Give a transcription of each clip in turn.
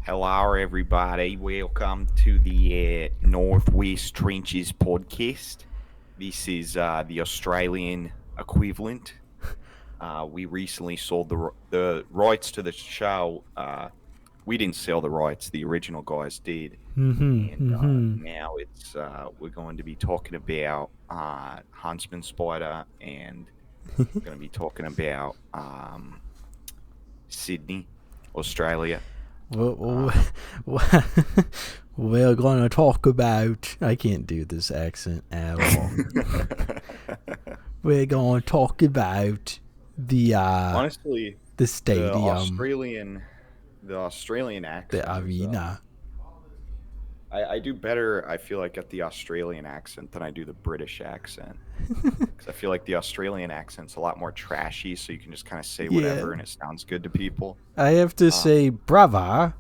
Hello, everybody. Welcome to the Northwest Trenches podcast. This is the Australian equivalent. We recently sold the rights to the show. We didn't sell the rights; the original guys did. And now it's we're going to be talking about Huntsman Spider, and we're going to be talking about Sydney, Australia. Well, we're gonna talk about. I can't do this accent at all. We're gonna talk about the Honestly, the the stadium, Australian the accent is, arena. I do better, I feel like, at the Australian accent than I do the British accent. Because I feel like the Australian accent's a lot more trashy, so you can just kind of say whatever Yeah, and it sounds good to people. I have to Um, say brava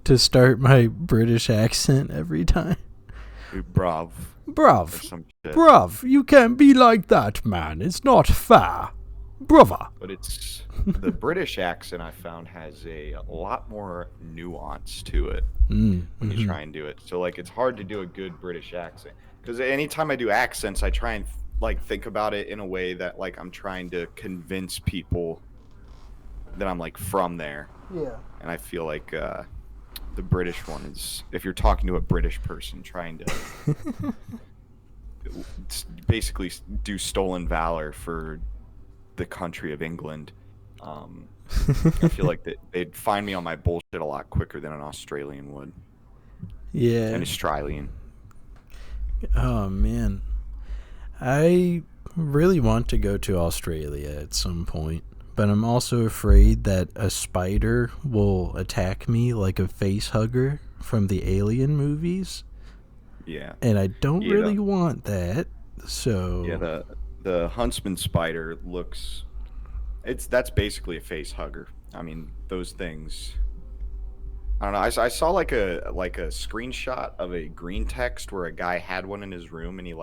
to start my British accent every time. Bruv, or Bruv, some shit. bruv, you can't be like that, man. It's not fair. Brother. But it's the British accent I found has a lot more nuance to it when you try and do it. So like it's hard to do a good British accent because anytime I do accents, I try and like think about it in a way that like I'm trying to convince people that I'm like from there. Yeah. And I feel like the British one is if you're talking to a British person trying to basically do stolen valor for the country of England. I feel like they'd find me on my bullshit a lot quicker than an Australian would. Yeah. An Australian. Oh man, I really want to go to Australia at some point, but I'm also afraid that a spider will attack me like a face hugger from the Alien movies, Yeah. and I don't Yeah. really want that. So Yeah, the huntsman spider looks that's basically a face hugger. I mean, those things I don't know. I saw like a screenshot of a green text where a guy had one in his room and he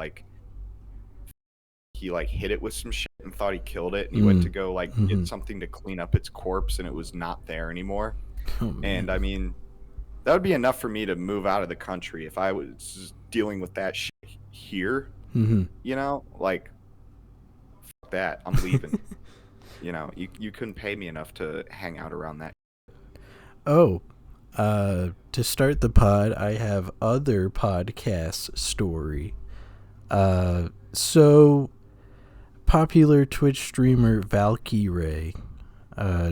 hit it with some shit and thought he killed it and he went to go like get something to clean up its corpse and it was not there anymore. oh man. And I mean, that would be enough for me to move out of the country if I was dealing with that shit here. You know, like fuck that, I'm leaving. You know, you couldn't pay me enough to hang out around that. Oh, to start the pod, I have other podcast story. So popular Twitch streamer Valkyrie,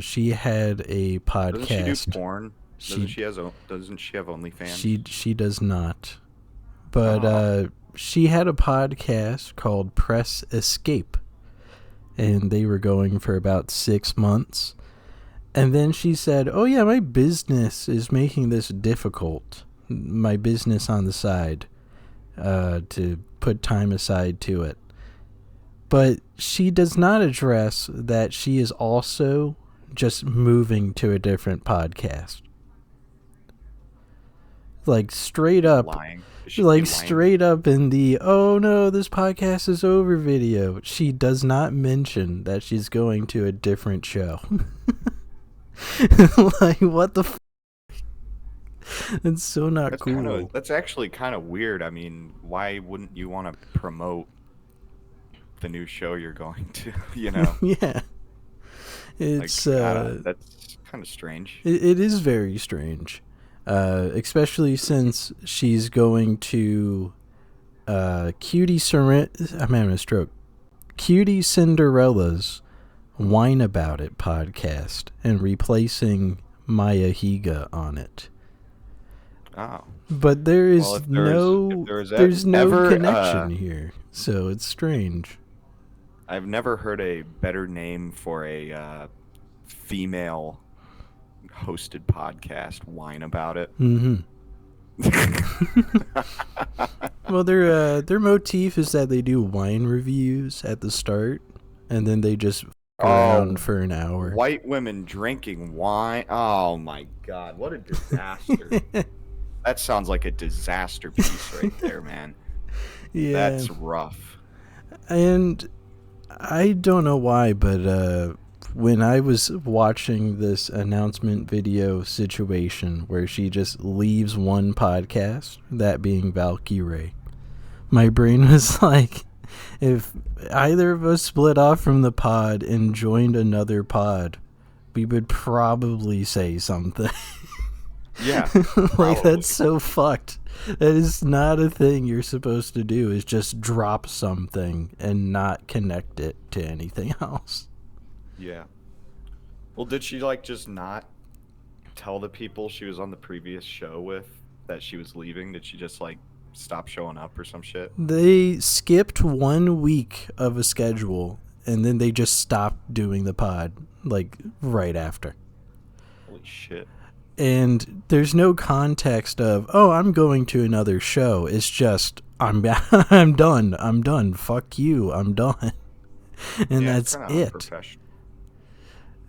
she had a podcast. Doesn't she do porn? Doesn't she have OnlyFans? She does not, but she had a podcast called Press Escape, and they were going for about 6 months. And then she said, "Oh yeah, my business is making this difficult. My business on the side, to put time aside to it." But she does not address that she is also just moving to a different podcast. Like straight up, Lying. like straight up in the "oh no, this podcast is over" video, she does not mention that she's going to a different show. Like what the it's so not cool. That's actually kind of weird. I mean, why wouldn't you want to promote the new show you're going to, you know? Yeah, it's that's kind of strange. it is very strange, especially since she's going to I'm having a stroke. Cutie Cinderella's Whine About It podcast and replacing Maya Higa on it. Oh. But there is Well, there's no connection here, so it's strange. I've never heard a better name for a female hosted podcast. Whine About It. Well, their motif is that they do wine reviews at the start, and then they just around for an hour. White women drinking wine. Oh my god, what a disaster. That sounds like a disaster piece right there, man. Yeah. That's rough. And I don't know why, but when I was watching this announcement video situation where she just leaves one podcast, that being AHGREN, my brain was like, if either of us split off from the pod and joined another pod, we would probably say something. Yeah. Like, that's so fucked. That is not a thing you're supposed to do, is just drop something and not connect it to anything else. Yeah. Well, did she, like, just not tell the people she was on the previous show with that she was leaving? Did she just, like, stop showing up or some shit? They skipped 1 week of a schedule, and then they just stopped doing the pod, like, right after. Holy shit. And there's no context of, oh, I'm going to another show. It's just, I'm I'm done. Fuck you, I'm done. And yeah, that's it.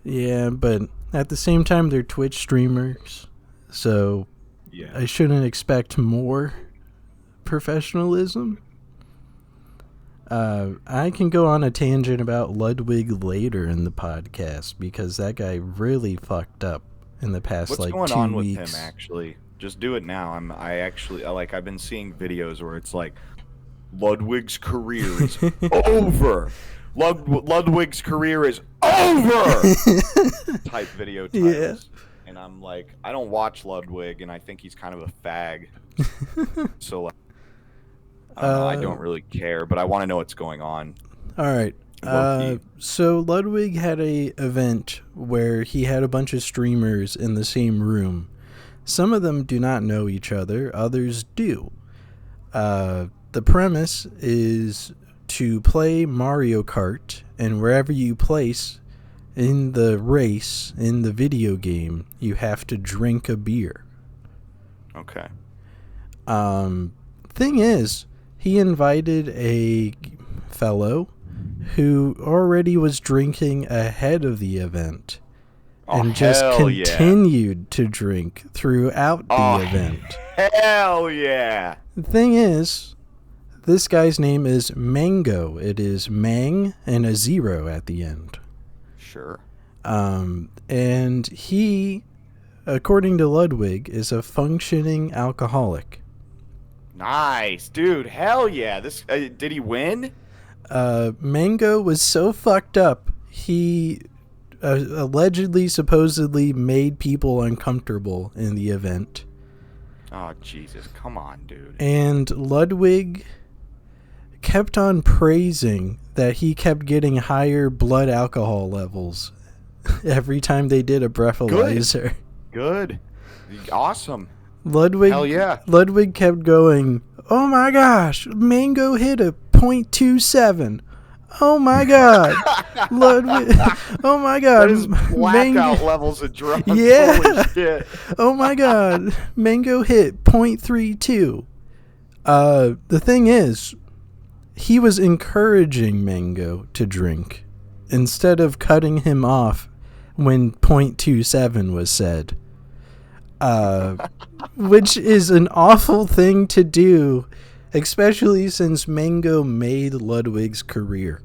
Yeah, but at the same time, they're Twitch streamers, so yeah. I shouldn't expect more professionalism. I can go on a tangent about Ludwig later in the podcast, because that guy really fucked up in the past, What's like, going 2 on weeks. with him, actually? Just do it now. I've been seeing videos where it's like, Ludwig's career is over. Ludwig's career is over. Type video titles. Yeah. And I'm like, I don't watch Ludwig, and I think he's kind of a fag. So, like, I don't know, I don't really care, but I want to know what's going on. All right. So Ludwig had a event where he had a bunch of streamers in the same room. Some of them do not know each other, others do. The premise is to play Mario Kart, and wherever you place in the race, in the video game, you have to drink a beer. Okay. Thing is, he invited a fellow who already was drinking ahead of the event and just continued to drink throughout the event. Hell yeah. The thing is, this guy's name is Mango. It is Mang and a 0 at the end. Sure. And he, according to Ludwig, is a functioning alcoholic. Nice, dude. Hell yeah. This did he win? Mango was so fucked up, he allegedly, supposedly made people uncomfortable in the event. Oh, Jesus. Come on, dude. And Ludwig kept on praising that he kept getting higher blood alcohol levels every time they did a breathalyzer. Good. Awesome. Ludwig, hell yeah. Ludwig kept going, oh my gosh, Mango hit a .27. Oh my god. Ludwig, oh my god. That is blackout levels of drunk. Yeah. Holy shit. Oh my god. Mango hit .32. The thing is, he was encouraging Mango to drink instead of cutting him off when .27 was said. Which is an awful thing to do, especially since Mango made Ludwig's career.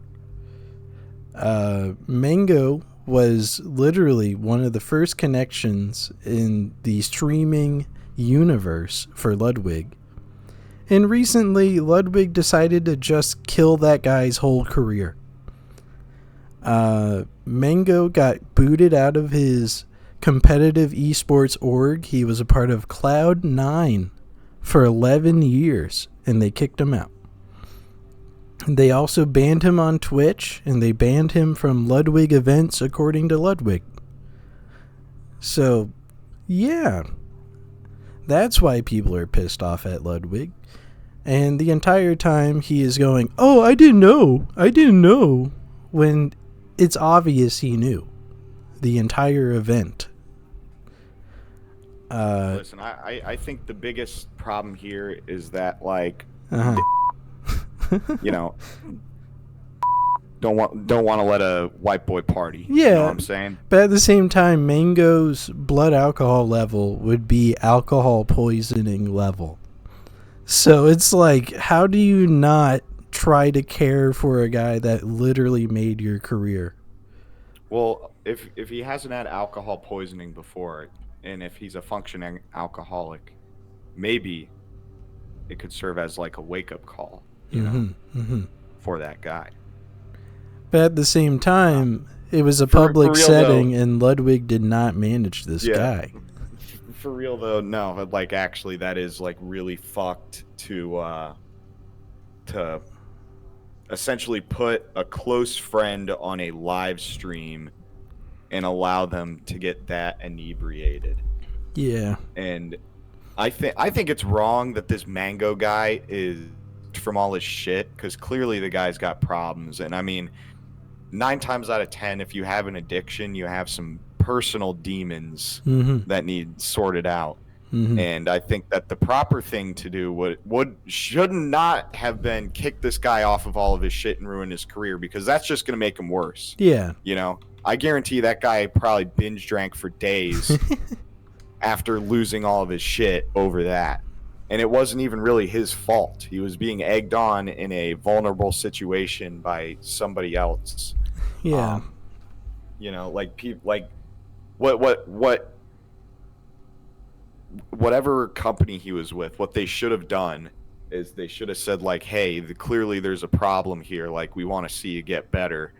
Mango was literally one of the first connections in the streaming universe for Ludwig. And recently, Ludwig decided to just kill that guy's whole career. Mango got booted out of his competitive esports org. He was a part of Cloud9 for 11 years, and they kicked him out. They also banned him on Twitch, and they banned him from Ludwig events, according to Ludwig. So, yeah. That's why people are pissed off at Ludwig. And the entire time he is going, oh, I didn't know, when it's obvious he knew the entire event. Listen, I think the biggest problem here is that, like, you know, don't want to let a white boy party. Yeah, you know what I'm saying? But at the same time, Mango's blood alcohol level would be alcohol poisoning level. So it's like, how do you not try to care for a guy that literally made your career? Well, if he hasn't had alcohol poisoning before, and if he's a functioning alcoholic, maybe it could serve as like a wake up call, for that guy. But at the same time, it was a For public real, setting, though, and Ludwig did not manage this yeah. guy. For real though, no, like actually, that is like really fucked to essentially put a close friend on a live stream and allow them to get that inebriated. Yeah. And I think it's wrong that this Mango guy is from all his shit, because clearly the guy's got problems. And I mean, 9 times out of 10, if you have an addiction, you have some personal demons that need sorted out. And I think that the proper thing to do should not have been kick this guy off of all of his shit and ruin his career, because that's just going to make him worse. Yeah. You know, I guarantee that guy probably binge drank for days after losing all of his shit over that. And it wasn't even really his fault. He was being egged on in a vulnerable situation by somebody else. Yeah. You know, like people, like whatever company he was with, what they should have done is they should have said, like, hey, clearly there's a problem here. Like, we want to see you get better.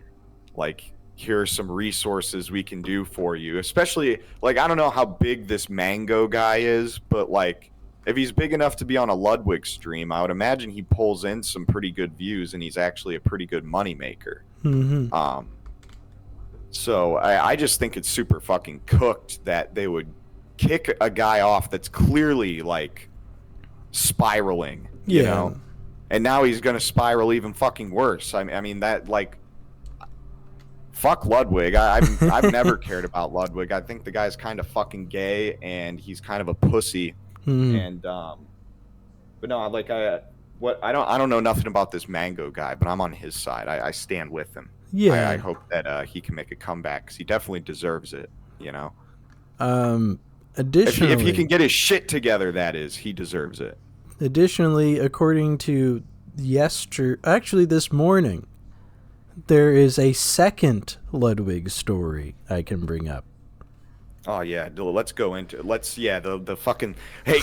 Like, here are some resources we can do for you. Especially, like, I don't know how big this Mango guy is, but like, if he's big enough to be on a Ludwig stream, I would imagine he pulls in some pretty good views, and he's actually a pretty good moneymaker. So I just think it's super fucking cooked that they would kick a guy off that's clearly like spiraling, you know, and now he's gonna spiral even fucking worse. I mean that, like, fuck Ludwig. I've never cared about Ludwig. I think the guy's kind of fucking gay and he's kind of a pussy. And but no, like, I don't know nothing about this Mango guy, but I'm on his side. I stand with him. I hope that he can make a comeback, because he definitely deserves it, you know. Additionally, if he can get his shit together, that is, he deserves it. Additionally, according to this morning, there is a second Ludwig story I can bring up. Oh yeah, let's go into the fucking, hey,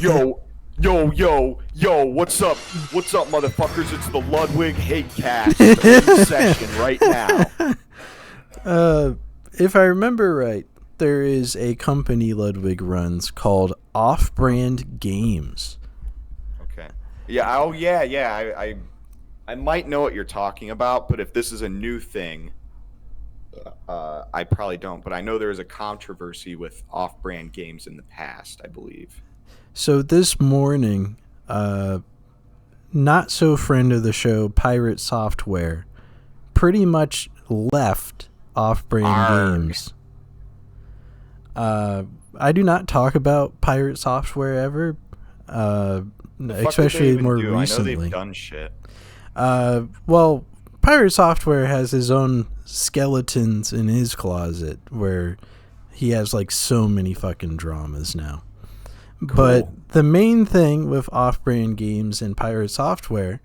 yo, what's up, motherfuckers? It's the Ludwig hate cast in session right now. If I remember right, there is a company Ludwig runs called Off-Brand Games. Okay. Yeah. Oh yeah. I might know what you're talking about, but if this is a new thing, I probably don't. But I know there was a controversy with Off-Brand Games in the past, I believe. So this morning, not so friend of the show, Pirate Software, pretty much left Off-Brand Games. I do not talk about Pirate Software ever, especially more recently. I know they've done shit. Well, Pirate Software has his own skeletons in his closet where he has like so many fucking dramas now. Cool. But the main thing with Off-Brand Games and Pirate Software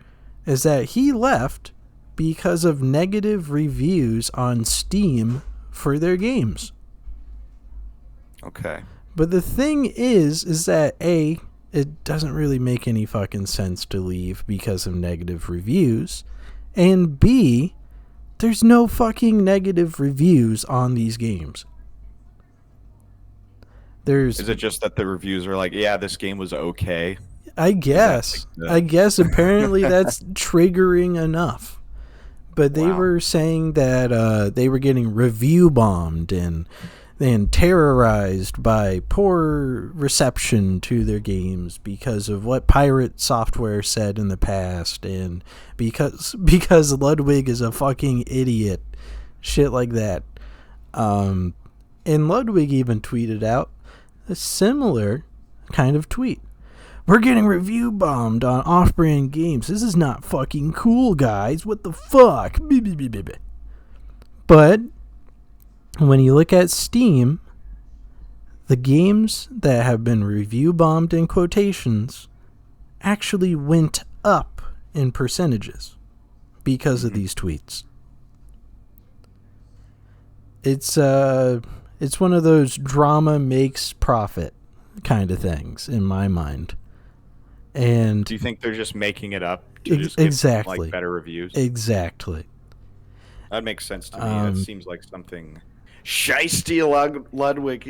is that he left because of negative reviews on Steam for their games. Okay. But the thing is that A, it doesn't really make any fucking sense to leave because of negative reviews, and B, there's no fucking negative reviews on these games. Is it just that the reviews are like, yeah, this game was okay? I guess. Apparently that's triggering enough. But they were saying that they were getting review bombed and terrorized by poor reception to their games because of what Pirate Software said in the past, and because Ludwig is a fucking idiot. Shit like that. And Ludwig even tweeted out a similar kind of tweet. We're getting review bombed on Off-Brand Games. This is not fucking cool, guys. What the fuck? But when you look at Steam, the games that have been review bombed in quotations actually went up in percentages because of these tweets. It's one of those drama makes profit kind of things in my mind. And do you think they're just making it up to just get exactly like better reviews? Exactly. That makes sense to me. That seems like something. Shiesty Ludwig.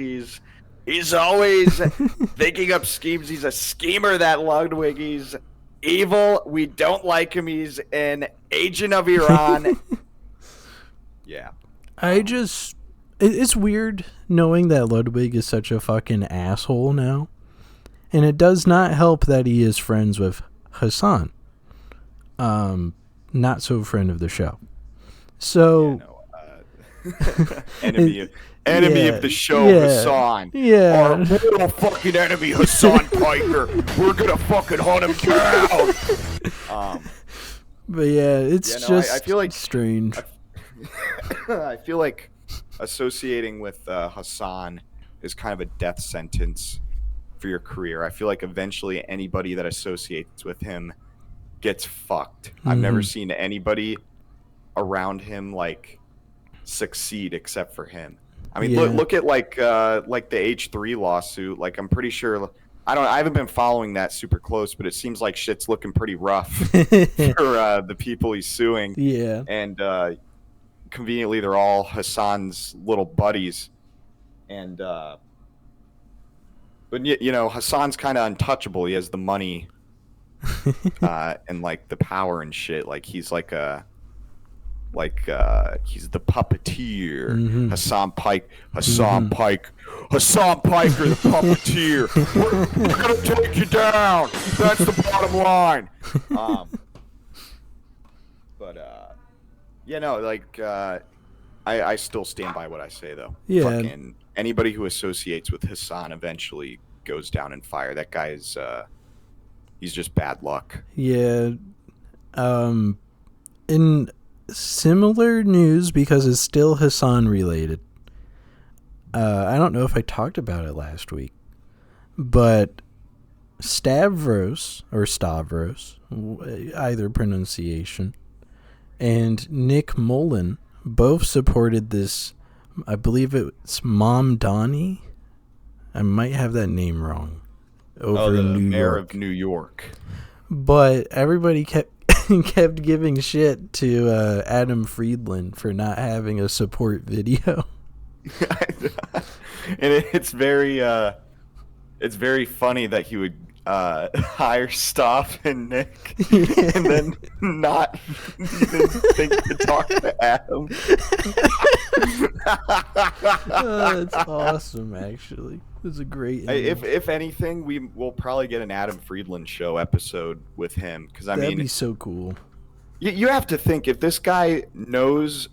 He's always thinking up schemes. He's a schemer. That Ludwig. He's evil. We don't like him. He's an agent of Iran. Yeah. It's weird knowing that Ludwig is such a fucking asshole now. And it does not help that he is friends with Hassan. Not so friend of the show. So enemy of the show, Hassan. Yeah. Our mortal fucking enemy, Hassan Piker. We're gonna fucking hunt him down. But yeah, it's I feel like strange. I feel like associating with Hassan is kind of a death sentence for your career. I feel like eventually anybody that associates with him gets fucked. I've never seen anybody around him like succeed except for him. I mean, look at like the H3 lawsuit. Like, I'm pretty sure I haven't been following that super close, but it seems like shit's looking pretty rough for the people he's suing. Yeah. And conveniently, they're all Hassan's little buddies. And but you know, Hassan's kind of untouchable. He has the money and like the power and shit. Like he's he's the puppeteer. Hassan Piker the puppeteer. We're gonna take you down. That's the bottom line. I still stand by what I say though. Yeah. Fucking anybody who associates with Hassan eventually goes down in fire. That guy is he's just bad luck. Yeah. In similar news, because it's still Hassan related. I don't know if I talked about it last week, but Stavros, either pronunciation, and Nick Mullen both supported this. I believe it's Mom Donnie. I might have that name wrong. Over in New mayor York. of New York. But everybody kept giving shit to Adam Friedland for not having a support video. And it's very funny that he would hire Stoff and Nick and then not even think to talk to Adam. That's awesome, actually. It was a great if anything, we will probably get an Adam Friedland show episode with him, because that'd be so cool. You have to think, if this guy knows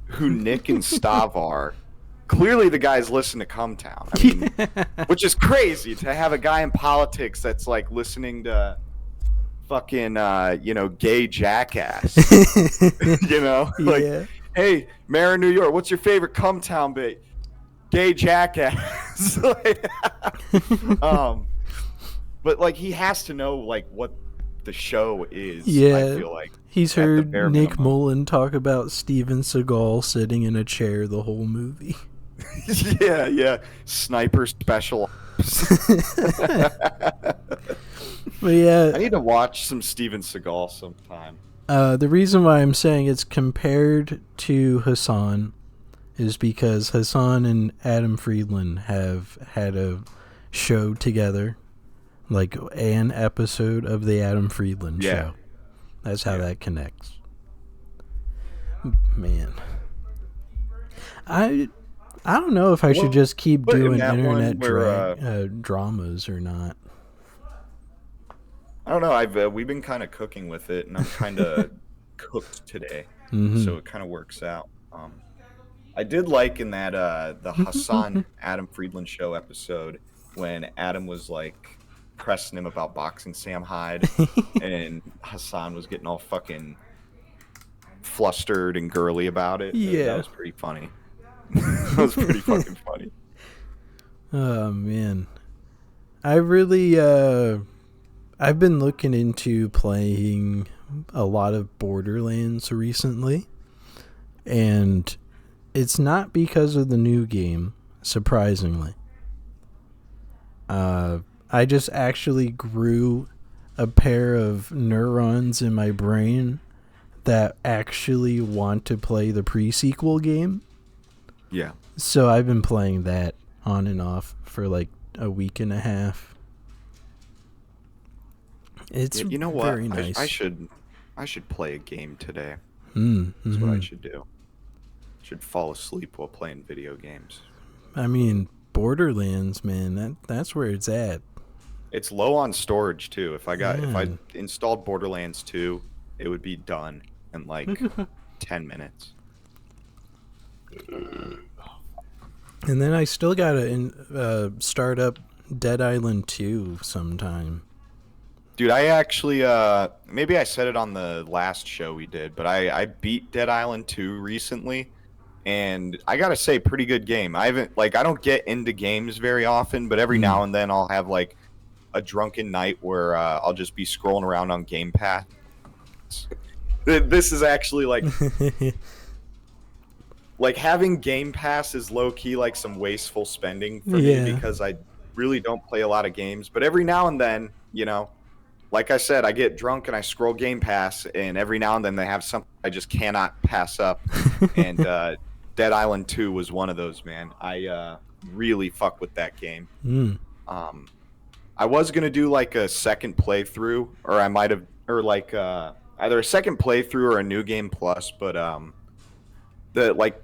who Nick and Stav are, clearly the guy's listened to Cumtown. I mean, which is crazy to have a guy in politics that's like listening to fucking gay jackass. Like, hey, Mayor of New York, what's your favorite Cumtown bit? Gay jackass. But like, he has to know like what the show is. I feel like he's heard Nick Mullen talk about Steven Seagal sitting in a chair the whole movie. yeah, sniper special. But yeah, I need to watch some Steven Seagal sometime. The reason why I'm saying it's compared to Hassan is because Hassan and Adam Friedland have had a show together, like an episode of the Adam Friedland show. That's how that connects. Man, I don't know if I should just keep doing internet dramas or not. I don't know. We've been kind of cooking with it, and I'm kind of cooked today, so it kind of works out. I did like in that the Hassan Adam Friedland show episode when Adam was like pressing him about boxing Sam Hyde, and Hassan was getting all fucking flustered and girly about it. Yeah, that was pretty funny. That was pretty fucking funny. Oh man, I really I've been looking into playing a lot of Borderlands recently, and it's not because of the new game, surprisingly. I just actually grew a pair of neurons in my brain that actually want to play the pre-sequel game. Yeah. So I've been playing that on and off for like a week and a half. It's you know what? very nice. I should play a game today. Mm-hmm. That's what I should do. I should fall asleep while playing video games. I mean, Borderlands, man, that's where it's at. It's low on storage too. If I installed Borderlands 2, it would be done in like 10 minutes. And then I still gotta start up Dead Island 2 sometime. Dude, I actually maybe I said it on the last show we did, but I beat Dead Island 2 recently, and I gotta say, pretty good game. I don't get into games very often, but every now and then I'll have like a drunken night where I'll just be scrolling around on Game Pass. This is actually like like having Game Pass is low key like some wasteful spending for me because I really don't play a lot of games. But every now and then, you know, like I said, I get drunk and I scroll Game Pass, and every now and then they have something I just cannot pass up. And Dead Island 2 was one of those, man. I really fuck with that game. I was gonna do like a second playthrough, or I might have, or like either a second playthrough or a new game plus. But the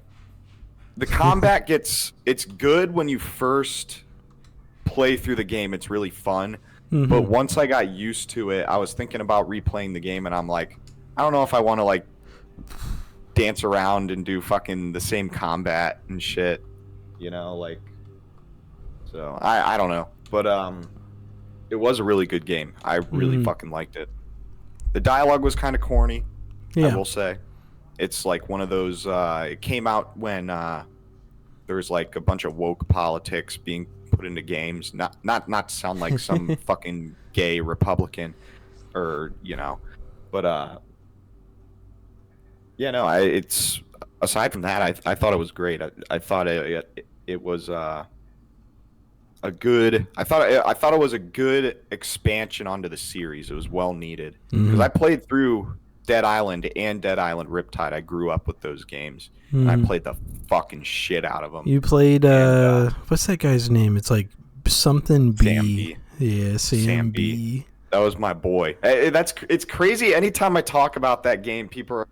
combat it's good when you first play through the game. It's really fun. But once I got used to it, I was thinking about replaying the game, and I'm like, I don't know if I want to like dance around and do fucking the same combat and shit, you know, like. So I don't know, but it was a really good game. I really fucking liked it. The dialogue was kind of corny, I will say. It's like one of those. It came out when there was like a bunch of woke politics being put into games. Not to sound like some fucking gay Republican, or you know, but yeah, no. It's aside from that, I thought it was great. I thought it was a good. I thought it was a good expansion onto the series. It was well needed because I played through Dead Island and Dead Island Riptide. I grew up with those games, and I played the fucking shit out of them. You played what's that guy's name? It's like something B. Sam B. Yeah, Sam B. That was my boy. It's crazy. Anytime I talk about that game, people are,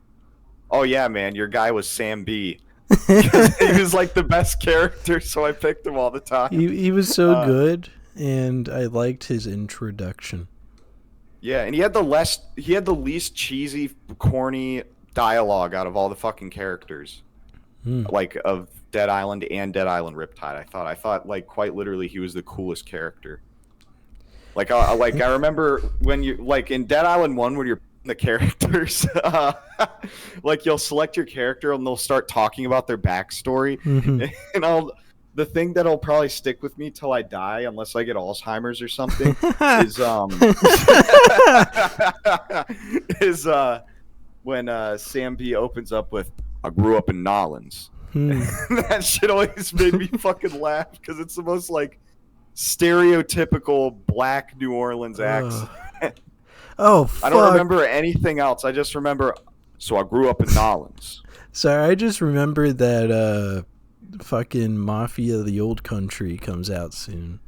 oh yeah, man, your guy was Sam B. He was like the best character, so I picked him all the time. He was so good, and I liked his introduction. Yeah, and he had the least cheesy, corny dialogue out of all the fucking characters, like of Dead Island and Dead Island Riptide. I thought like quite literally he was the coolest character. Like I remember when you like in Dead Island 1 when you're the characters, like you'll select your character and they'll start talking about their backstory, and the thing that'll probably stick with me till I die, unless I get Alzheimer's or something, is when Sam B opens up with, "I grew up in Nolens." That shit always made me fucking laugh because it's the most like stereotypical black New Orleans accent. Oh, fuck. I don't remember anything else. I just remember, so I grew up in Nolens. Sorry, I just remembered that fucking Mafia of the Old Country comes out soon.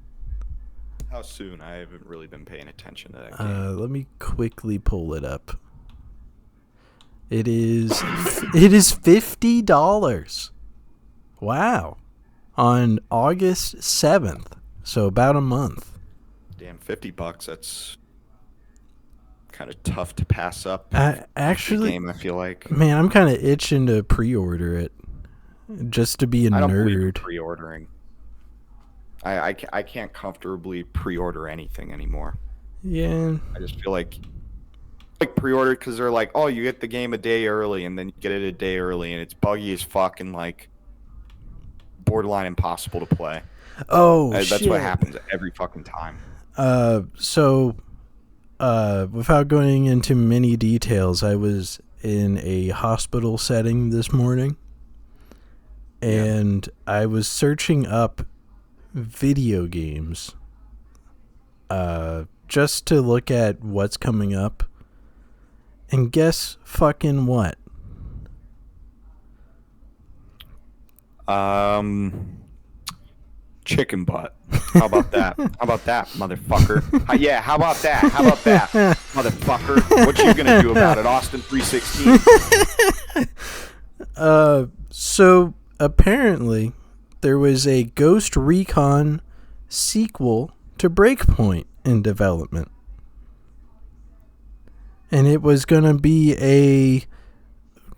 How soon? I haven't really been paying attention to that game. Let me quickly pull it up. It is $50. Wow. On August 7th. So about a month. Damn, $50. That's kind of tough to pass up. Actually, game, I feel like. Man, I'm kind of itching to pre-order it, just to be a I don't nerd. believe in pre-ordering. I can't comfortably pre-order anything anymore. Yeah. I just feel like pre-order because they're like, oh, you get the game a day early, and then you get it a day early, and it's buggy as fuck and like borderline impossible to play. Oh, that's what happens every fucking time. So, without going into many details, I was in a hospital setting this morning, and I was searching up video games just to look at what's coming up. And guess fucking what? Chicken butt. How about that? How about that, motherfucker? Yeah, how about that? How about that, motherfucker? What you gonna do about it, Austin 316? So apparently there was a Ghost Recon sequel to Breakpoint in development. And it was going to be a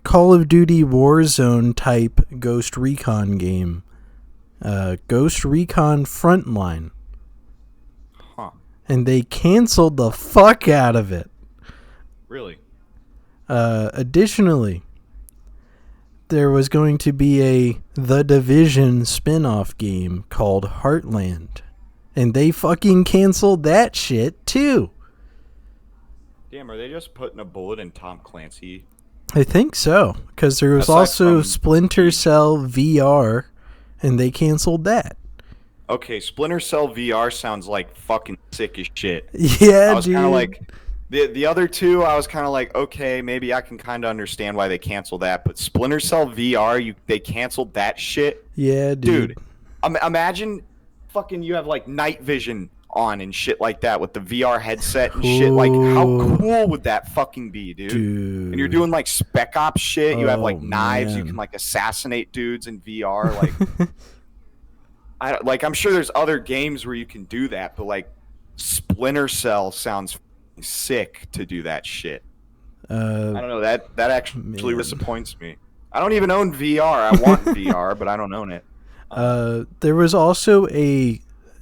Call of Duty Warzone type Ghost Recon game. Ghost Recon Frontline. Huh. And they canceled the fuck out of it. Really? Additionally, there was going to be a The Division spin-off game called Heartland. And they fucking canceled that shit too. Damn, are they just putting a bullet in Tom Clancy? I think so, because there was Aside also from- Splinter Cell VR, and they canceled that. Okay, Splinter Cell VR sounds like fucking sick as shit. Yeah, I was dude. kind of like, the other two, I was kind of like, okay, maybe I can kind of understand why they canceled that, but Splinter Cell VR, they canceled that shit? Yeah, dude. Imagine fucking you have like night vision on and shit like that with the VR headset and shit. Like, how cool would that fucking be, dude? And you're doing like Spec Ops shit. You have like knives. Man. You can like assassinate dudes in VR. Like, I'm sure there's other games where you can do that, but like Splinter Cell sounds sick to do that shit. I don't know. That actually disappoints me. I don't even own VR. I want VR, but I don't own it. There was also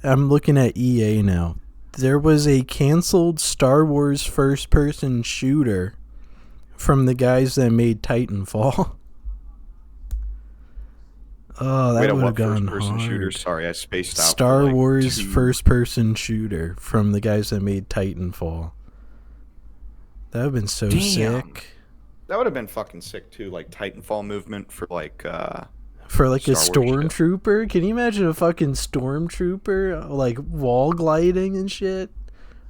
I'm looking at EA now. There was a canceled Star Wars first-person shooter from the guys that made Titanfall. Oh, that would have gone first-person hard. shooter? Sorry, I spaced out. Star Wars first-person shooter from the guys that made Titanfall. That would have been so sick. That would have been fucking sick too, like Titanfall movement for like a Star Wars stormtrooper. Can you imagine a fucking stormtrooper like wall gliding and shit?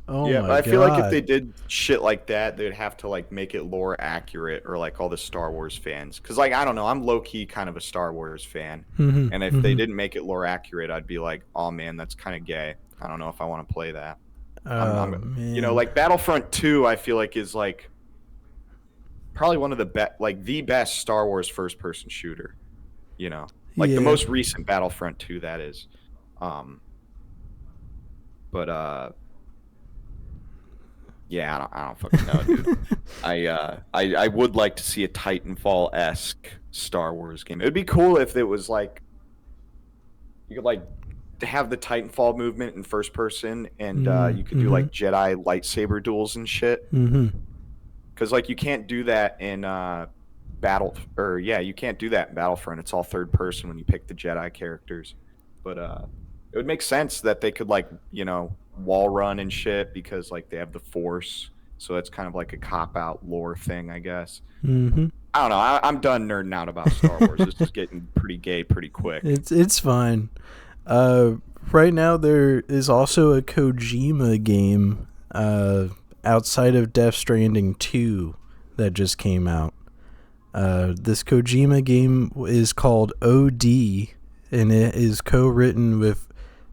Oh yeah, my but I god. feel like if they did shit like that, they'd have to like make it lore accurate, or like all the Star Wars fans. Because like I don't know, I'm low key kind of a Star Wars fan, and if they didn't make it lore accurate, I'd be like, oh man, that's kind of gay. I don't know if I want to play that. Man. You know, like Battlefront 2, I feel like is like probably one of the the best Star Wars first person shooter. You know, like the most recent Battlefront 2, that is. Yeah, I don't fucking know, dude. I would like to see a Titanfall-esque Star Wars game. It would be cool if it was like you could like have the Titanfall movement in first person, and you could do like Jedi lightsaber duels and shit. Because like you can't do that in you can't do that in Battlefront. It's all third person when you pick the Jedi characters. But it would make sense that they could like, you know, wall run and shit because like they have the Force. So it's kind of like a cop out lore thing, I guess. I don't know. I'm done nerding out about Star Wars. This is getting pretty gay pretty quick. It's fine. Right now there is also a Kojima game outside of Death Stranding 2 that just came out. This Kojima game is called OD, and it is co-written with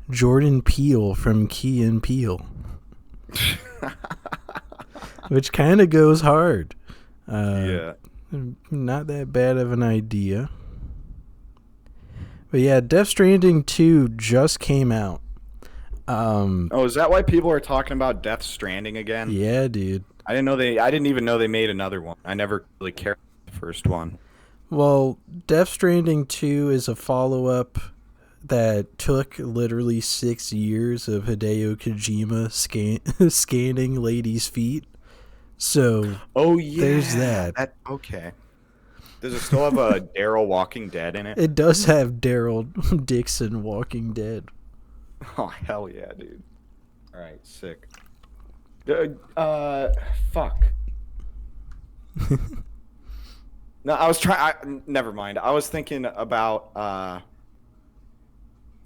Jordan Peele from Key and Peele. Which kind of goes hard. Yeah. Not that bad of an idea. But yeah, Death Stranding 2 just came out. Is that why people are talking about Death Stranding again? Yeah, dude. I didn't even know they made another one. I never really cared about the first one. Well, Death Stranding 2 is a follow-up that took literally 6 years of Hideo Kojima scanning ladies' feet. So, there's that. Okay. Does it still have a Daryl Walking Dead in it? It does have Daryl Dixon Walking Dead. Oh, hell yeah, dude. All right, sick. Fuck. No, I was trying. Never mind. I was thinking about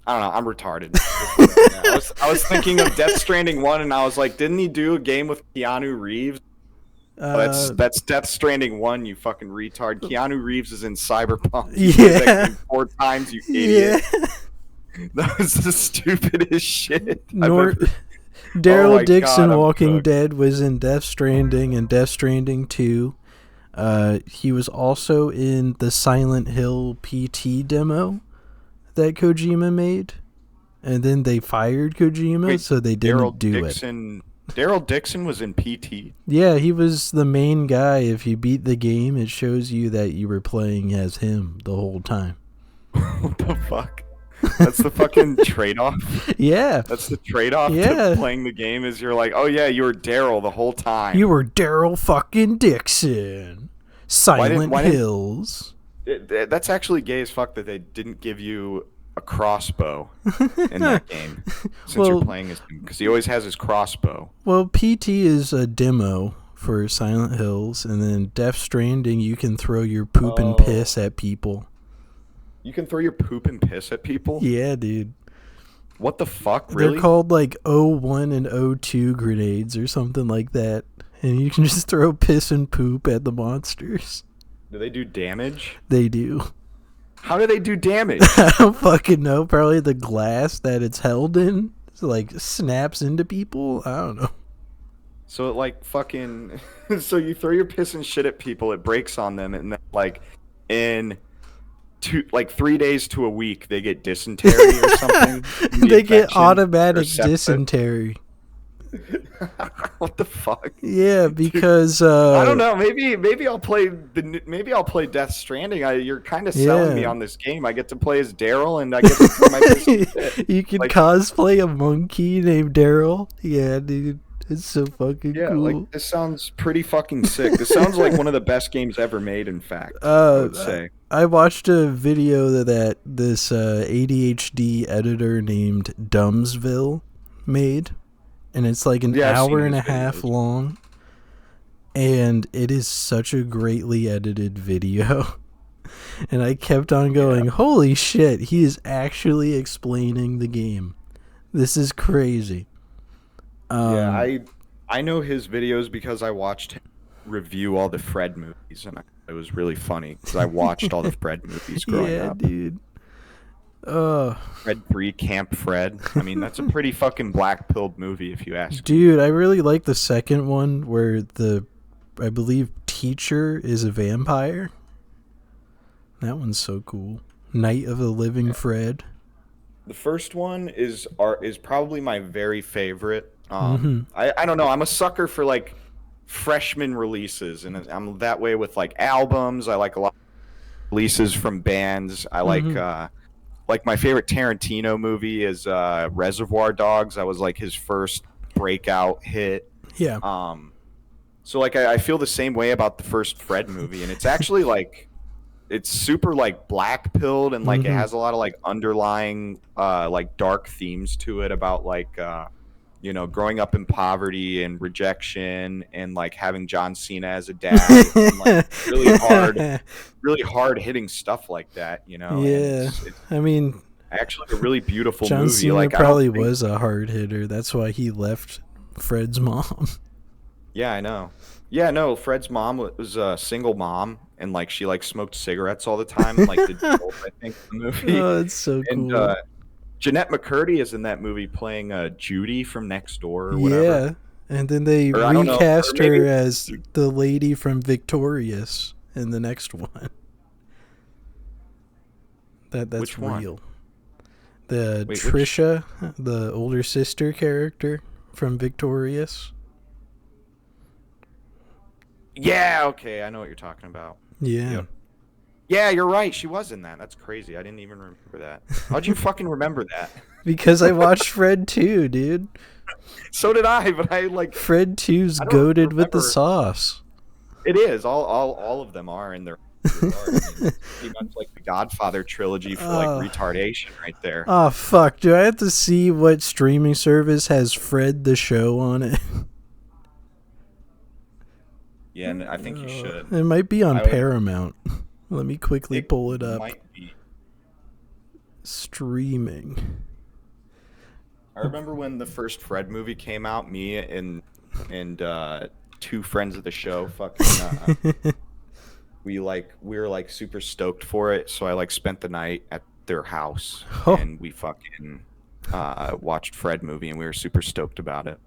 I don't know. I'm retarded. Yeah, I was thinking of Death Stranding 1, and I was like, didn't he do a game with Keanu Reeves? That's Death Stranding 1, you fucking retard. Keanu Reeves is in Cyberpunk. You played that game 4 times, you idiot. That was the stupidest shit I've ever... Daryl Dixon, Walking Dead, was in Death Stranding and Death Stranding 2. He was also in the Silent Hill PT demo that Kojima made. And then they fired Kojima, so they didn't do it. Daryl Dixon was in PT? Yeah, he was the main guy. If you beat the game, it shows you that you were playing as him the whole time. What the fuck? That's the fucking trade-off? Yeah. That's the trade-off to playing the game, is you're like, oh yeah, you were Daryl the whole time. You were Daryl fucking Dixon. Silent Hills. That's actually gay as fuck that they didn't give you a crossbow in that game, since you're playing as him, because he always has his crossbow. Well, PT is a demo for Silent Hills, and then Death Stranding, you can throw your poop and piss at people. You can throw your poop and piss at people? Yeah, dude. What the fuck, really? They're called like O1 and O2 grenades or something like that, and you can just throw piss and poop at the monsters. Do they do damage? They do. How do they do damage? I don't fucking know. Probably the glass that it's held in like snaps into people. I don't know. So it like fucking... So you throw your piss and shit at people, it breaks on them, and then like in 3 days to a week they get dysentery or something. They get automatic dysentery. What the fuck? Yeah, because I don't know. Maybe I'll play Death Stranding. You're kind of selling me on this game. I get to play as Daryl, and I get to throw my shit. You can cosplay a monkey named Daryl. Yeah, dude, it's so fucking cool. Like this sounds pretty fucking sick. This sounds like one of the best games ever made. In fact, I would say. I watched a video that this ADHD editor named Dumbsville made. And it's like an hour and a half long. And it is such a greatly edited video. And I kept on going, holy shit, he is actually explaining the game. This is crazy. I know his videos because I watched him review all the Fred movies. And it was really funny because I watched all the Fred movies growing up. Yeah, dude. Fred 3, Camp Fred. I mean, that's a pretty fucking black-pilled movie, if you ask Dude, me. I really like the second one where I believe, teacher is a vampire. That one's so cool. Night of the Living Fred. The first one is probably my very favorite. I don't know. I'm a sucker for, like, freshman releases, and I'm that way with, like, albums. I like a lot of releases from bands. I like my favorite Tarantino movie is Reservoir Dogs. That was like his first breakout hit. Yeah. So like I feel the same way about the first Fred movie, and it's actually like it's super like black pilled, and like it has a lot of like underlying like dark themes to it about like you know, growing up in poverty and rejection, and like having John Cena as a dad, and, like, really hard hitting stuff like that, you know. Yeah, I mean, actually a really beautiful John movie. Cena like probably was a hard hitter. That's why he left Fred's mom. Yeah, I know. Yeah, no, Fred's mom was a single mom, and like she like smoked cigarettes all the time, like the joke, I think, in the movie. Oh, it's so cool. And Jeanette McCurdy is in that movie playing Judy from Next Door or whatever. Yeah, and then they recast her as the lady from Victorious in the next one. That's Which real. One? Trisha, the older sister character from Victorious. Yeah, okay, I know what you're talking about. Yeah. Yep. Yeah, you're right. She was in that. That's crazy. I didn't even remember that. How'd you fucking remember that? Because I watched Fred 2, dude. So did I, but I like... Fred 2's goated with the sauce. It is. All of them are in their... I mean, it's pretty much like the Godfather trilogy for like retardation right there. Oh, fuck. Do I have to see what streaming service has Fred the Show on it? Yeah, and I think you should. It might be on Paramount. Let me quickly pull it up. Might be. Streaming. I remember when the first Fred movie came out, me and two friends of the show fucking we were like super stoked for it, so I like spent the night at their house Oh. and we fucking watched Fred movie and we were super stoked about it.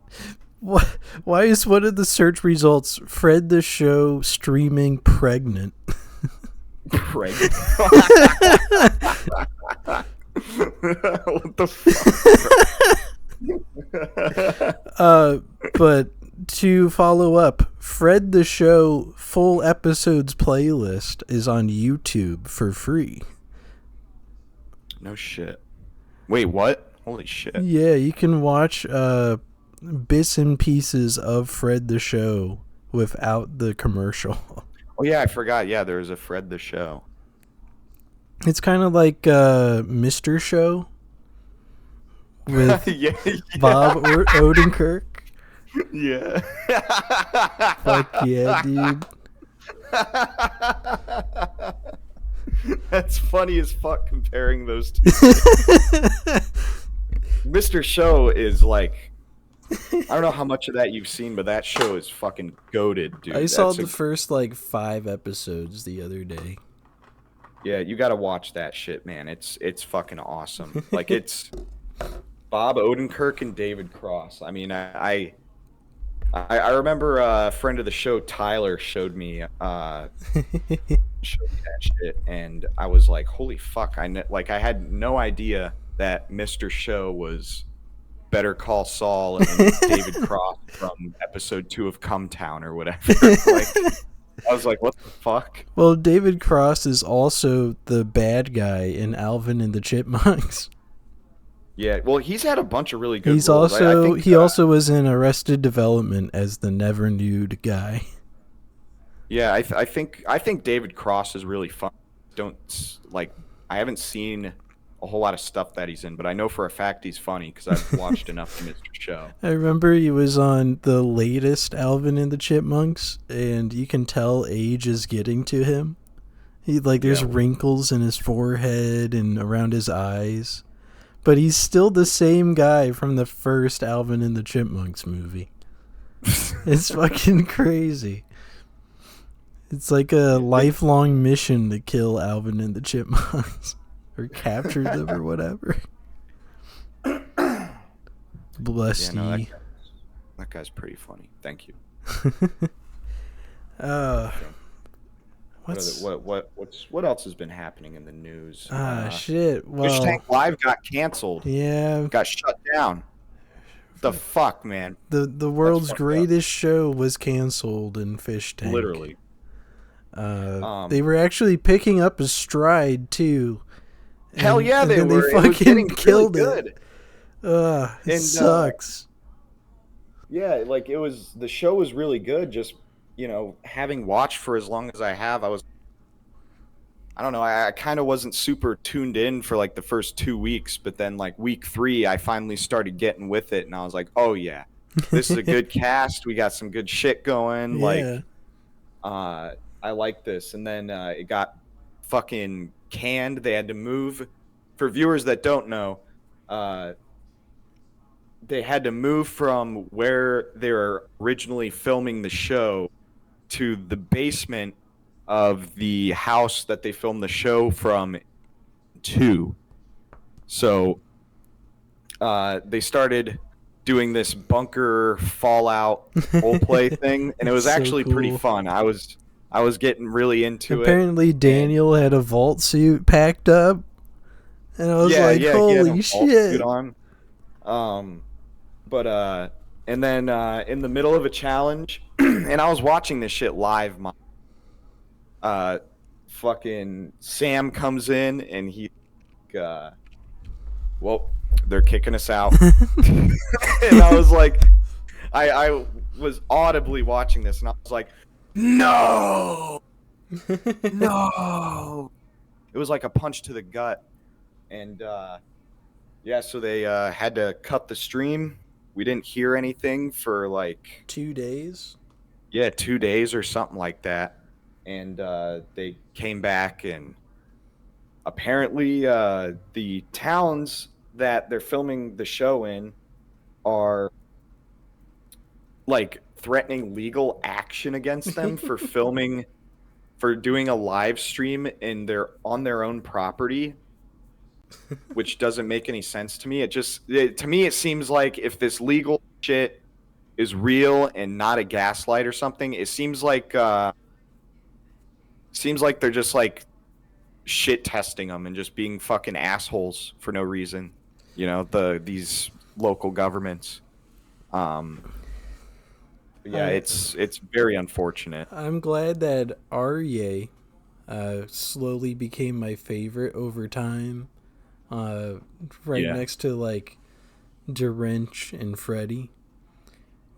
Why is one of the search results Fred the Show streaming pregnant? Pregnant? What the fuck? But to follow up, Fred the Show full episodes playlist is on YouTube for free. No shit. Wait, what? Holy shit. Yeah, you can watch bits and pieces of Fred the Show without the commercial. Oh yeah, I forgot. Yeah, there was a Fred the Show. It's kind of like Mr. Show with yeah. Bob Odenkirk. Yeah. Fuck yeah, dude. That's funny as fuck comparing those two. Mr. Show is like, I don't know how much of that you've seen, but that show is fucking goated, dude. I saw the first like 5 episodes the other day. Yeah, you got to watch that shit, man. It's fucking awesome. Like it's Bob Odenkirk and David Cross. I mean, I remember a friend of the show, Tyler, showed me that shit, and I was like, holy fuck! I had no idea that Mr. Show was Better Call Saul and David Cross from episode 2 of Come Town or whatever. Like, I was like, what the fuck? Well, David Cross is also the bad guy in Alvin and the Chipmunks. Yeah, well, he's had a bunch of really good He's roles. also I think, he also was in Arrested Development as the never nude guy. Yeah, I think David Cross is really fun. I haven't seen a whole lot of stuff that he's in, but I know for a fact he's funny because I've watched enough of Mr. Show. I remember he was on the latest Alvin and the Chipmunks, and you can tell age is getting to him. There's wrinkles in his forehead and around his eyes, but he's still the same guy from the first Alvin and the Chipmunks movie. It's fucking crazy. It's like a lifelong mission to kill Alvin and the Chipmunks. Or capture them or whatever. Bless ye. That guy's pretty funny. Thank you. What else has been happening in the news? Shit. Well, Fish Tank Live got canceled. Yeah. Got shut down. The fuck, man. The world's greatest show was canceled in Fish Tank. Literally. They were actually picking up a stride too. Hell yeah, they were. They fucking killed it. It sucks. Yeah, like the show was really good. Just, having watched for as long as I have, I don't know, I kind of wasn't super tuned in for like the first 2 weeks, but then like week 3, I finally started getting with it, and I was like, oh yeah, this is a good cast. We got some good shit going. Yeah. Like, I like this. And then it got fucking canned. They had to move. For viewers that don't know, they had to move from where they were originally filming the show to the basement of the house that they filmed the show from to. So they started doing this bunker fallout role play thing, and it was actually pretty fun. I was getting really into it. Apparently Daniel had a vault suit packed up, and I was like, holy shit. And then in the middle of a challenge, and I was watching this shit live, fucking Sam comes in, and he, well, they're kicking us out. And I was like, I was audibly watching this, and I was like, no, no. It was like a punch to the gut. And so they had to cut the stream. We didn't hear anything for like 2 days. Yeah, 2 days or something like that. And they came back, and apparently the towns that they're filming the show in are like threatening legal action against them for filming for doing a live stream in their on their own property, which doesn't make any sense to me. To me it seems like if this legal shit is real and not a gaslight or something, it seems like they're just like shit testing them and just being fucking assholes for no reason. These local governments. Yeah, I it's very unfortunate. I'm glad that Arye slowly became my favorite over time. Uh, right Yeah. next to like Derench and Freddy.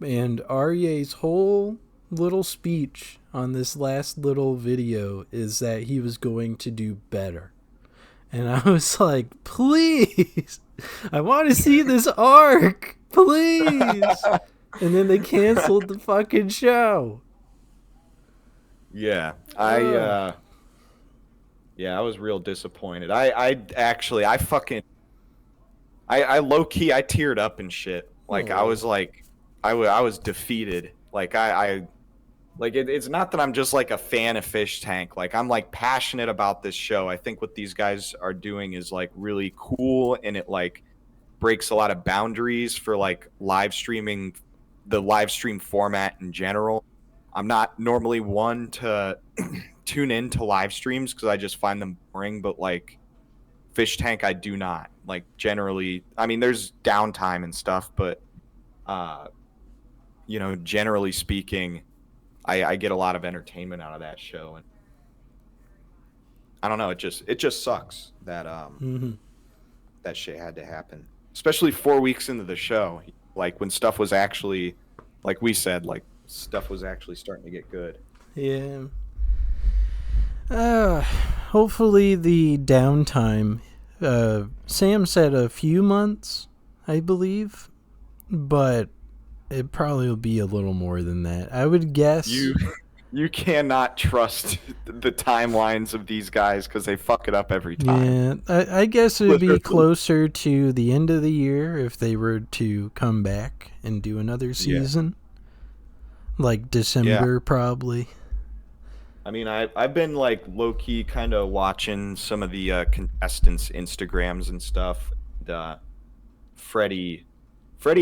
And Arye's whole little speech on this last little video is that he was going to do better. And I was like, please, I want to see this arc, please. And then they canceled the fucking show. Yeah. I was real disappointed. I low key I teared up and shit. Like I was like I was defeated. Like I like it's not that I'm just like a fan of Fish Tank. Like I'm like passionate about this show. I think what these guys are doing is like really cool, and it like breaks a lot of boundaries for like the live stream format in general. I'm not normally one to tune into live streams because I just find them boring, but like Fish Tank, I do not. Like generally, I mean, there's downtime and stuff, but uh, generally speaking, I get a lot of entertainment out of that show, and I don't know, it just sucks that Mm-hmm. that shit had to happen, especially 4 weeks into the show, like when stuff was actually, like we said, like stuff was actually starting to get good. Yeah. Hopefully the downtime. Sam said a few months, I believe, but it probably will be a little more than that. I would guess. You cannot trust the timelines of these guys because they fuck it up every time. Yeah, I guess it would be closer to the end of the year if they were to come back and do another season. Like December, probably. I mean, I've been like low key kind of watching some of the contestants' Instagrams and stuff. And, Freddie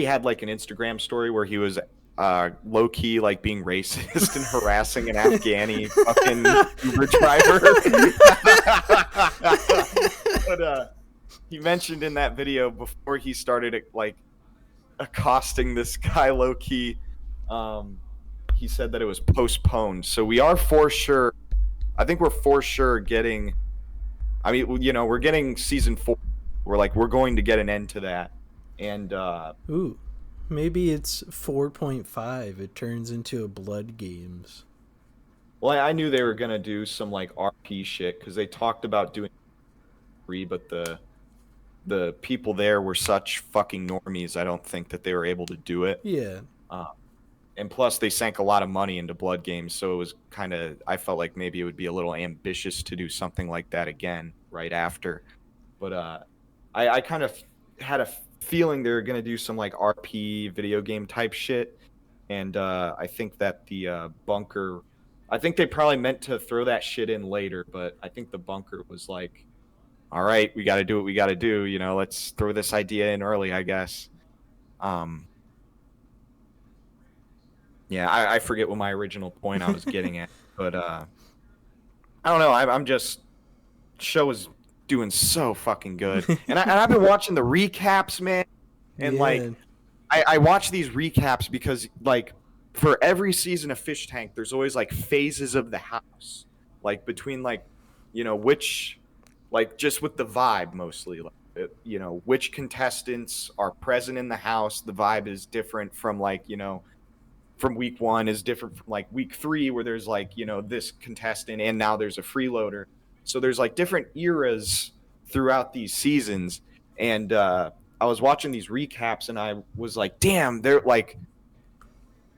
had like an Instagram story where he was low key like being racist and harassing an Afghani fucking Uber driver. But he mentioned in that video before he started like accosting this guy low key. He said that it was postponed. So we are for sure. I think we're for sure getting. I mean, we're getting season 4. We're going to get an end to that. And ooh, maybe it's 4.5. It turns into a Blood Games. Well, I knew they were gonna do some like RP shit because they talked about doing 3, but the people there were such fucking normies. I don't think that they were able to do it. Yeah. And plus, they sank a lot of money into Blood Games, so it was kind of. I felt like maybe it would be a little ambitious to do something like that again right after. But I kind of had a feeling they were gonna do some like RP video game type shit, and I think that the bunker. I think they probably meant to throw that shit in later, but I think the bunker was like, all right, we got to do what we got to do. Let's throw this idea in early, I guess. Yeah, I forget what my original point I was getting at, but I don't know. I'm just show is doing so fucking good, and I've been watching the recaps, man, and like I watch these recaps because like for every season of Fish Tank, there's always like phases of the house, like between like which like just with the vibe mostly, like which contestants are present in the house. The vibe is different from like from week 1 is different from like week 3 where there's like this contestant and now there's a freeloader, so there's like different eras throughout these seasons. And I was watching these recaps and I was like, damn, they're like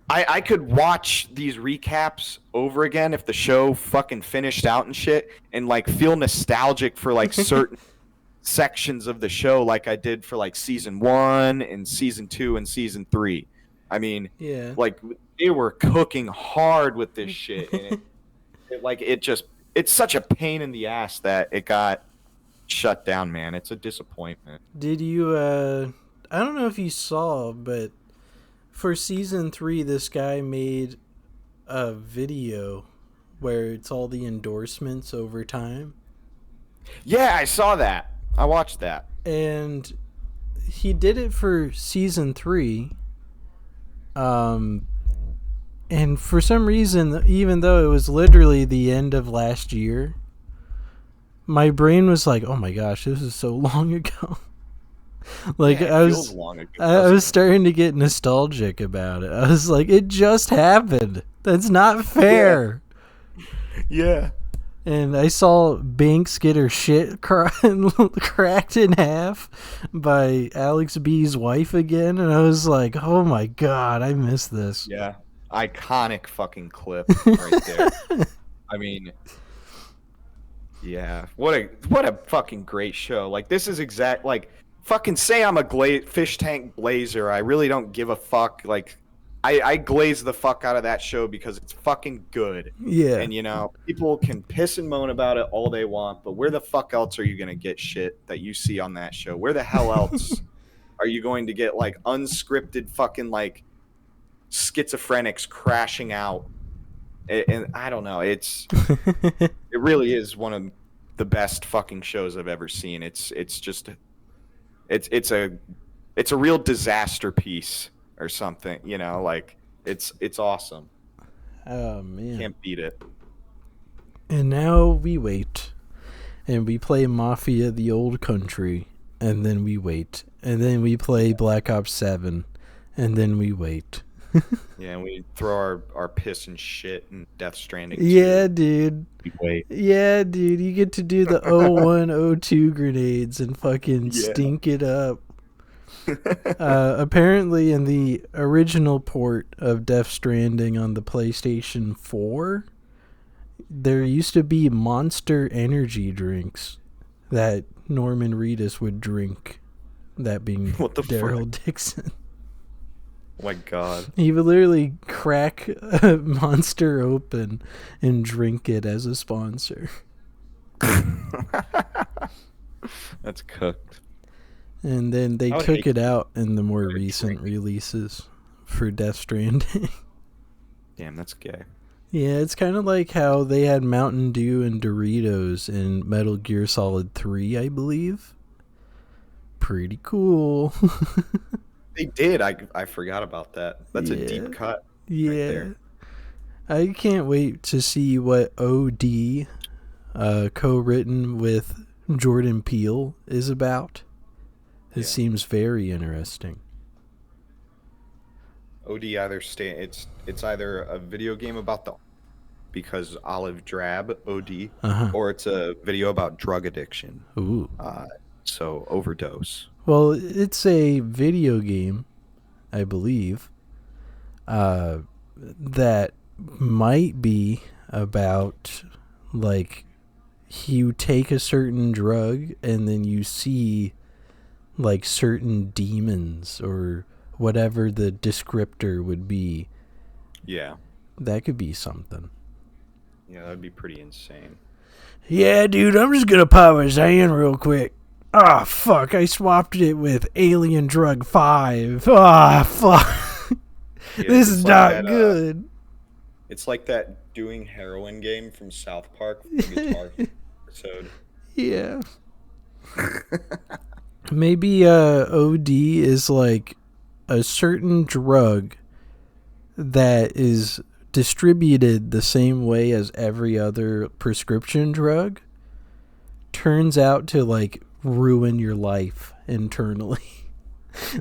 I could watch these recaps over again if the show fucking finished out and shit, and like feel nostalgic for like certain sections of the show, like I did for like season 1 and season 2 and season 3. I mean, Yeah. like they were cooking hard with this shit, and it's such a pain in the ass that it got shut down, man. It's a disappointment. Did you I don't know if you saw, but for season 3 this guy made a video where it's all the endorsements over time. Yeah, I saw that. I watched that. And he did it for season 3. And for some reason, even though it was literally the end of last year, my brain was like, "Oh my gosh, this is so long ago." Like Yeah, it I feels was, long ago, I doesn't was it? starting to get nostalgic about it. I was like, "It just happened. That's not fair." Yeah. And I saw Binks get her shit cracked in half by Alex B's wife again, and I was like, "Oh my god, I miss this." Yeah. Iconic fucking clip right there. I mean, yeah. What a fucking great show. Like this is exact like fucking say I'm a fish tank blazer. I really don't give a fuck. Like I glaze the fuck out of that show because it's fucking good. Yeah. And you know, people can piss and moan about it all they want, but where the fuck else are you gonna get shit that you see on that show? Where the hell else are you going to get like unscripted fucking like schizophrenics crashing out? And I don't know. It really is one of the best fucking shows I've ever seen. It's a real disaster piece or something, you know, like it's awesome. Oh man. Can't beat it. And now we wait. And we play Mafia the Old Country. And then we wait. And then we play Black Ops 7. And then we wait. Yeah, and we throw our piss and shit and Death Stranding. Yeah, dude. We wait. Yeah, dude. You get to do the 01, 02 grenades and fucking stink it up. Apparently, in the original port of Death Stranding on the PlayStation 4, there used to be Monster energy drinks that Norman Reedus would drink. That being Daryl Dixon. Oh my god. He would literally crack a Monster open and drink it as a sponsor. That's cooked. And then they took it out in the more recent releases for Death Stranding. Damn, that's gay. Yeah, it's kind of like how they had Mountain Dew and Doritos in Metal Gear Solid 3, I believe. Pretty cool. They did. I forgot about that. That's a deep cut. Yeah. Right there. I can't wait to see what OD, co-written with Jordan Peele, is about. It seems very interesting. OD it's either a video game about the because Olive Drab OD, or it's a video about drug addiction. Ooh. So overdose. Well, it's a video game, I believe, that might be about, like, you take a certain drug and then you see, like, certain demons or whatever the descriptor would be. Yeah. That could be something. Yeah, that'd be pretty insane. Yeah, dude, I'm just gonna pop a Xan real quick. Ah, fuck, I swapped it with Alien Drug 5. Ah, fuck. Yeah, this is not that, good. It's like that doing heroin game from South Park, the guitar episode. Yeah. Maybe OD is like a certain drug that is distributed the same way as every other prescription drug, turns out to like ruin your life internally.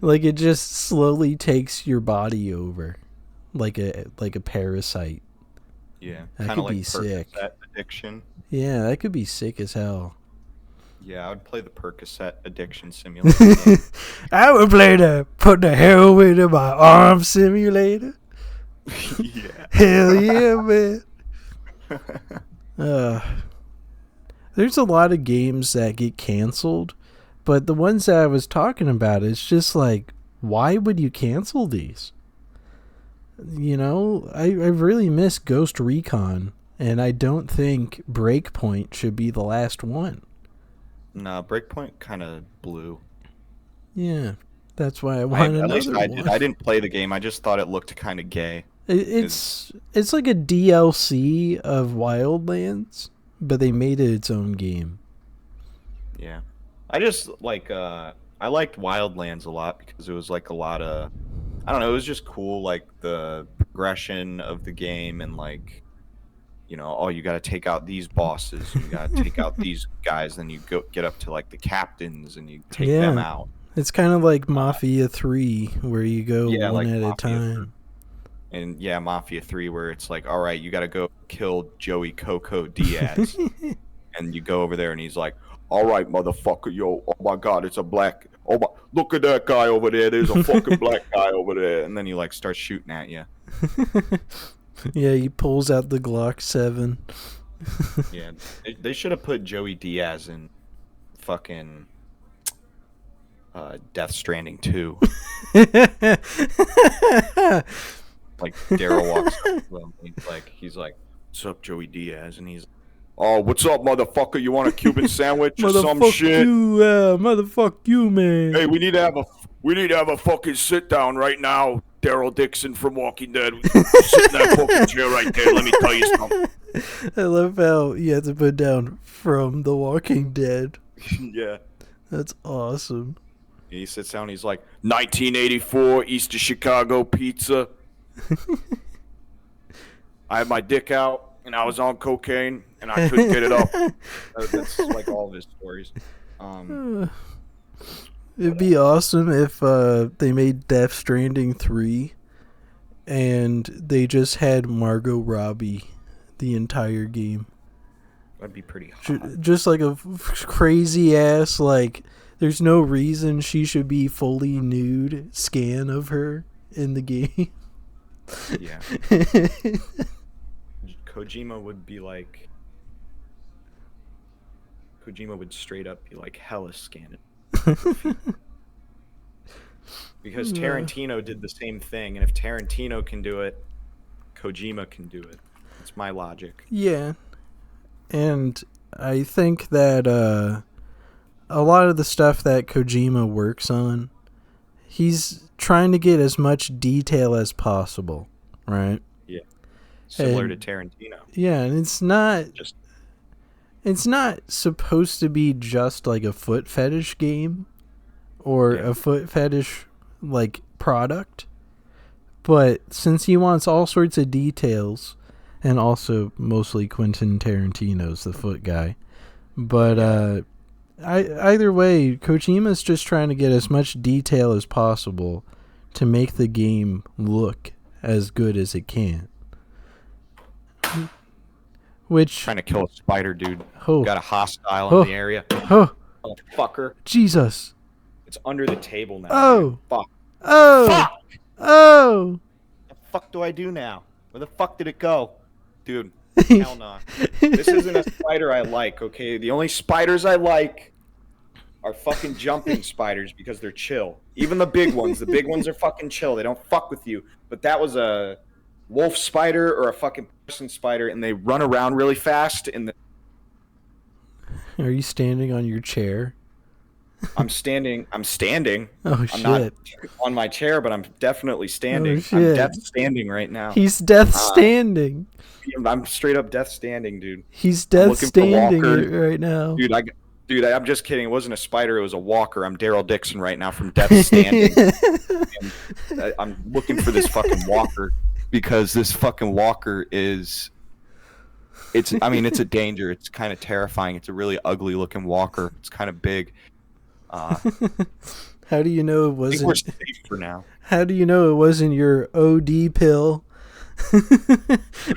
Like it just slowly takes your body over like a parasite. Yeah, that could be sick. Addiction. Yeah, that could be sick as hell. Yeah, I would play the Percocet addiction simulator. I would play put the heroin in my arm simulator. Yeah. Hell yeah, man. There's a lot of games that get canceled, but the ones that I was talking about, it's just like, why would you cancel these? You know, I really miss Ghost Recon, and I don't think Breakpoint should be the last one. No, Breakpoint kind of blew. Yeah, that's why I want At least another I one. did. I didn't play the game. I just thought it looked kind of gay. It's like a DLC of Wildlands, but they made it its own game. Yeah. I just like I liked Wildlands a lot because it was like a lot of I don't know, it was just cool like the progression of the game and like oh, you got to take out these bosses and you got to take out these guys, then you go get up to like the captains and you take them out. It's kind of like Mafia 3 where you go one like at Mafia a time. And yeah, Mafia 3 where it's like, all right, you got to go kill Joey Coco Diaz. And you go over there and he's like, all right, motherfucker, yo, oh my God, it's a black, oh my, look at that guy over there, there's a fucking black guy over there. And then he like starts shooting at you. Yeah, he pulls out the Glock 7. Yeah, they should have put Joey Diaz in fucking Death Stranding 2. Like Daryl walks up to him, he's like, what's up, Joey Diaz? And he's, oh, what's up, motherfucker? You want a Cuban sandwich or some shit? Motherfuck you, man. Hey, we need to have a fucking sit down right now. Daryl Dixon from Walking Dead. Sit in that fucking chair right there. Let me tell you something. I love how you have to put down from The Walking Dead. Yeah. That's awesome. He sits down. He's like, 1984 East of Chicago pizza. I had my dick out and I was on cocaine and I couldn't get it up. That's like all of his stories. It'd be awesome if they made Death Stranding 3 and they just had Margot Robbie the entire game. That'd be pretty hot. Just like a crazy ass, like, there's no reason she should be fully nude scan of her in the game. Yeah. Kojima would straight up be like hella scanning. Because Tarantino did the same thing, and if Tarantino can do it, Kojima can do it. That's my logic. Yeah. And I think that a lot of the stuff that Kojima works on, he's trying to get as much detail as possible, right? Yeah. Similar to Tarantino. Yeah, and it's not supposed to be just like a foot fetish game or a foot fetish like product. But since he wants all sorts of details, and also mostly Quentin Tarantino's the foot guy, but either way, Kojima's just trying to get as much detail as possible to make the game look as good as it can. Which trying to kill a spider, dude. Oh. Got a hostile in the area. Oh, fucker! Jesus! It's under the table now. Oh, dude. Fuck! Oh, fuck! Oh! What the fuck do I do now? Where the fuck did it go, dude? Hell no! This isn't a spider I like. Okay, the only spiders I like are fucking jumping spiders because they're chill. Even the big ones are fucking chill. They don't fuck with you. But that was a wolf spider or a fucking person spider, and they run around really fast. Are you standing on your chair? I'm standing. Oh, I'm shit. not on my chair, but I'm definitely standing. Oh, shit. I'm death standing right now. He's death standing. I'm straight up death standing, dude. He's death standing right now. Dude, I'm just kidding. It wasn't a spider. It was a walker. I'm Daryl Dixon right now from Death Standing. I'm looking for this fucking walker because this fucking walker it's a danger. It's kind of terrifying. It's a really ugly looking walker. It's kind of big. How do you know it wasn't? I think we're safe for now. How do you know it wasn't your OD pill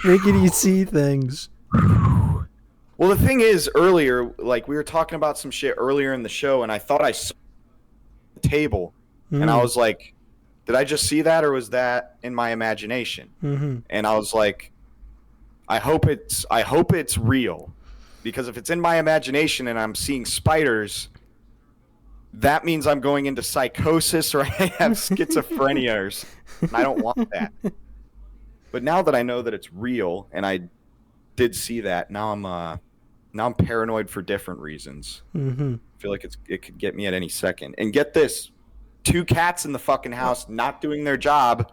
making you see things? Well, the thing is, earlier, like, we were talking about some shit earlier in the show, and I thought I saw the table, and I was like, did I just see that, or was that in my imagination? Mm-hmm. And I was like, I hope it's real, because if it's in my imagination and I'm seeing spiders, that means I'm going into psychosis or I have schizophrenia, or something. I don't want that. But now that I know that it's real, and I did see that, now I'm paranoid for different reasons. Mm-hmm. I feel like it could get me at any second. And get this, 2 cats in the fucking house not doing their job,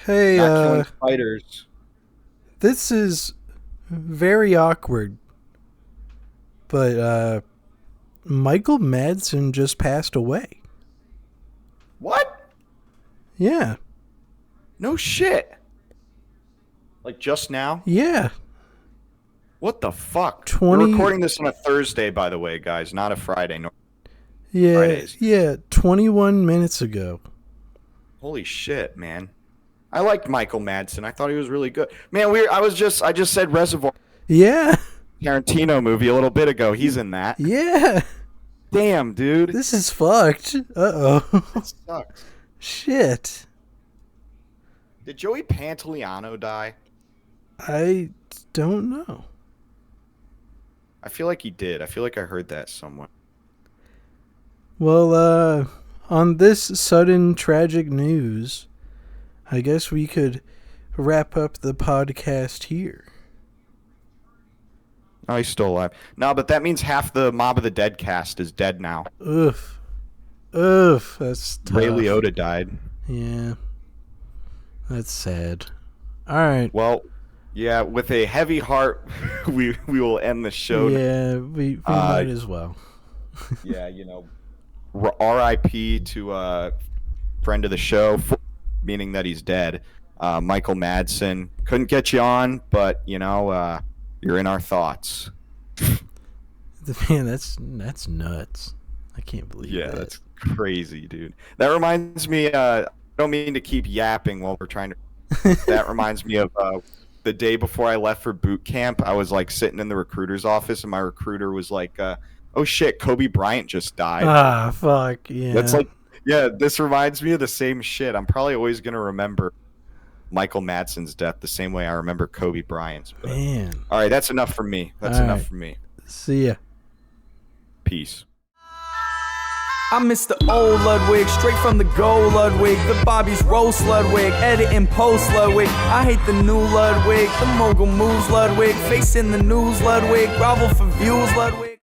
Hey, not killing spiders. this is very awkward, but Michael Madsen just passed away. What? Yeah. No shit. Like just now? Yeah. What the fuck? 20 We're recording this on a Thursday, by the way, guys, not a Friday. No. Yeah. Fridays. Yeah. 21 minutes ago. Holy shit, man. I liked Michael Madsen. I thought he was really good. Man, I just said Reservoir Yeah. Tarantino movie a little bit ago. He's in that. Yeah. Damn, dude. This is fucked. Uh-oh. That sucks. Shit. Did Joey Pantoliano die? I don't know. I feel like he did. I feel like I heard that somewhere. Well, on this sudden tragic news, I guess we could wrap up the podcast here. Oh, he's still alive. No, but that means half the Mob of the Dead cast is dead now. Oof. Oof. That's tough. Ray Liotta died. Yeah. That's sad. All right. Well, yeah, with a heavy heart, we will end the show. Yeah, we might as well. Yeah, R.I.P. to a friend of the show, meaning that he's dead. Michael Madsen. Couldn't get you on, but, you're in our thoughts. Man, that's nuts. I can't believe that. Yeah, that's crazy, dude. That reminds me, I don't mean to keep yapping while we're trying to... That reminds me of the day before I left for boot camp. I was, sitting in the recruiter's office, and my recruiter was like, oh, shit, Kobe Bryant just died. Ah, fuck, yeah. That's this reminds me of the same shit. I'm probably always going to remember Michael Madsen's death the same way I remember Kobe Bryant's. But, man. All right, that's enough for me. That's enough for me. See ya. Peace. I miss the old Ludwig, straight from the goal Ludwig. The Bobby's roast Ludwig, edit and post Ludwig. I hate the new Ludwig, the mogul moves Ludwig. Face in the news Ludwig, grovel for views Ludwig.